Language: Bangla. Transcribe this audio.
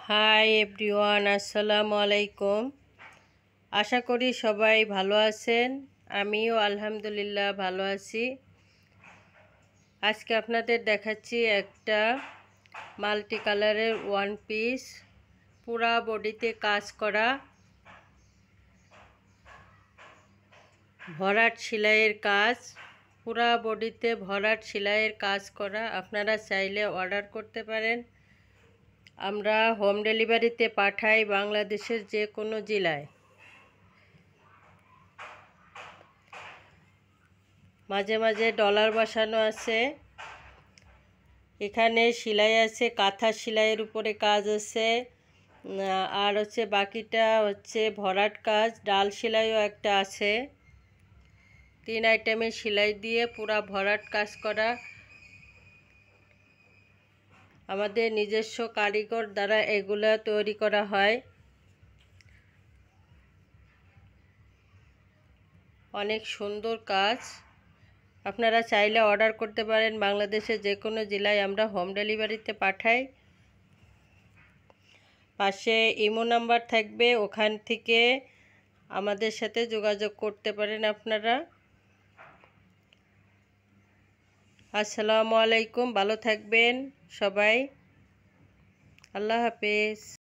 হাই এভরিওয়ান, আসসালামু আলাইকুম। আশা করি সবাই ভালো আছেন। আমিও আলহামদুলিল্লাহ ভালো আছি। আজকে আপনাদের দেখাচ্ছি একটা মাল্টি কালারের ওয়ান পিস, পুরা বডিতে কাজ করা, ভরাট সেলাইয়ের কাজ, পুরা বডিতে ভরাট সেলাইয়ের কাজ করা। আপনারা চাইলে অর্ডার করতে পারেন। আমরা হোম ডেলিভারিতে পাঠাই বাংলাদেশের যে কোনো জেলায়। মাঝে মাঝে ডলার বসানো আছে। এখানে সেলাই আছে, কাঁথা সেলাইয়ের উপরে কাজ আছে, আর বাকিটা ভরাট কাজ। ডাল সেলাইও একটা আছে। 3 আইটেমের সেলাই দিয়ে পুরা ভরাট কাজ করা। আমাদের নিজস্ব কারিগর দ্বারা এগুলা তৈরি করা হয়। অনেক সুন্দর কাজ। আপনারা চাইলে অর্ডার করতে পারেন। বাংলাদেশের যে কোনো জেলায় আমরা হোম ডেলিভারিতে পাঠাই। পাশে ইমো নাম্বার থাকবে, ওখান থেকে আমাদের সাথে যোগাযোগ করতে পারেন আপনারা। আসসালামু আলাইকুম, ভালো থাকবেন সবাই। আল্লাহ হাফেজ।